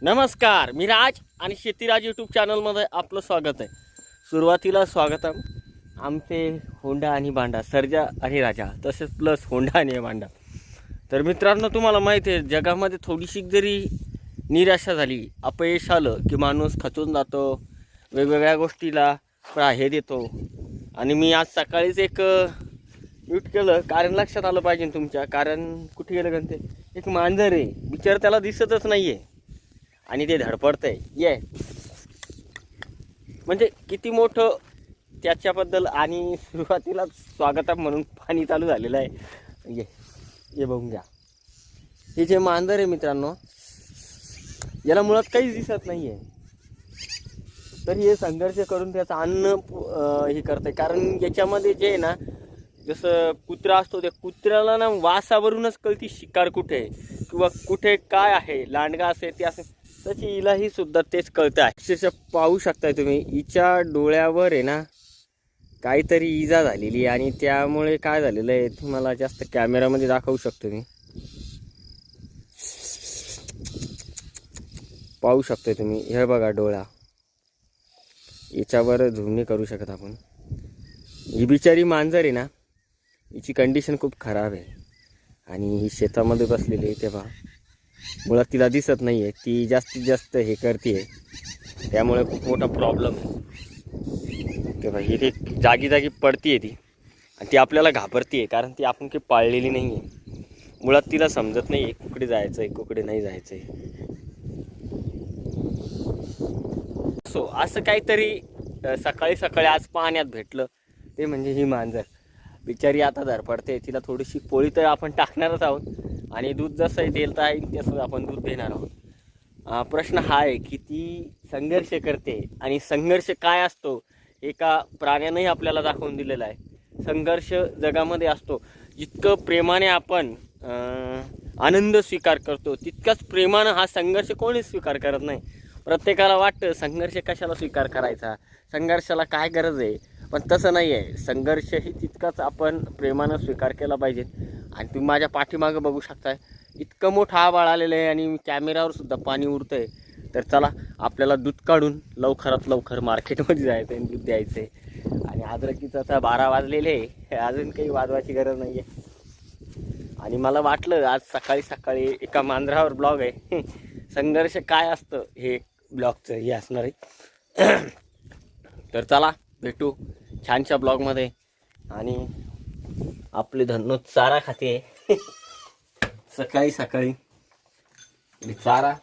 नमस्कार, मी राज आणि शेतीराज यूट्यूब चॅनलमध्ये आपलं स्वागत आहे. सुरुवातीला स्वागतम आमचे होंडा आणि भांडा, सर्जा आणि राजा, तसेच प्लस होंडा आणि भांडा. तर मित्रांनो, तुम्हाला माहिती आहे जगामध्ये थोडीशी जरी निराशा झाली, अपयश आलं की माणूस खचून जातो, वेगवेगळ्या गोष्टीला हे देतो. आणि मी आज सकाळीच एक म्यूट केलं, कारण लक्षात आलं पाहिजे तुमच्या. कारण कुठे गेलं गणते, एक मांजर आहे, बिचार त्याला दिसतच नाही आहे आणि ते धडपडतंय. म्हणजे किती मोठं त्याच्याबद्दल. आणि सुरुवातीला स्वागत म्हणून पाणी चालू झालेलं आहे. ये बघून घ्या, हे जे मांजर आहे मित्रांनो, याला मुळात काहीच दिसत नाही आहे, तर हे संघर्ष करून त्याचं अन्न हे करतंय. कारण याच्यामध्ये जे आहे ना, जसं कुत्रा असतो, त्या कुत्र्याला ना वासावरूनच कळती शिकार कुठे आहे किंवा कुठे काय आहे, लांडगा असेल ते असेल, तशी हिलाही सुद्धा तेच कळतं आहे. अक्षरशः पाहू शकताय तुम्ही, हिच्या डोळ्यावर आहे ना काहीतरी इजा झालेली आहे. आणि त्यामुळे काय झालेलं आहे तुम्हाला जास्त कॅमेरामध्ये दाखवू शकतो मी. पाहू शकतोय तुम्ही, हे बघा डोळा, याच्यावर झूम नाही करू शकत आपण. ही बिचारी मांजर आहे ना, हिची कंडिशन खूप खराब आहे. आणि ही शेतामध्ये बसलेली आहे, तेव्हा मुळात तिला दिसत नाही आहे, ती जास्तीत जास्त हे करते, त्यामुळे खूप मोठा प्रॉब्लेम आहे. तेव्हा ही ते जागी जागी पडते ती, आणि ती आपल्याला घाबरते, कारण ती आपण काही पाळलेली नाही आहे. मुळात तिला समजत नाही आहे कुकडे जायचं आहे, कुकडे नाही जायचं आहे. सो असं काहीतरी सकाळी सकाळी आज पाण्यात भेटलं, ते म्हणजे ही मांजर बिचारी आता धडपडते. तिला थोडीशी पोळी तर आपण टाकणारच आहोत, आणि दूध जसंही देता येईल तसं आपण दूध देणार आहोत. प्रश्न हा आहे की ती संघर्ष करते, आणि संघर्ष काय असतो एका प्राण्यानेही आपल्याला दाखवून दिलेला आहे. संघर्ष जगामध्ये असतो. जितकं प्रेमाने आपण आनंद स्वीकार करतो, तितकाच प्रेमानं हा संघर्ष कोणीच स्वीकार करत नाही. प्रत्येकाला वाटतं संघर्ष कशाला स्वीकार करायचा, संघर्षाला काय गरज आहे, पण तसं नाही आहे. संघर्षही तितकाच आपण प्रेमानं स्वीकार केला पाहिजे. आणि तुम्ही माझ्या पाठीमागं बघू शकताय, इतकं मोठं आभाळ आलेलं आहे आणि कॅमेऱ्यावर सुद्धा पाणी उडतं आहे. तर चला, आपल्याला दूध काढून लवकरात लवकर मार्केटमध्ये जायचं आहे, दूध द्यायचं आहे. आणि अद्रकीचं आता 12 वाजलेले आहे, अजून काही वाजवायची गरज नाही आहे. आणि मला वाटलं आज सकाळी सकाळी एका मांजरावर ब्लॉग आहे, संघर्ष काय असतं हे ब्लॉगचं हे असणार आहे. तर चला भेटू छानशा ब्लॉगमध्ये. आणि आपले धन्नो चारा खाते सकाळी सकाळी चारा.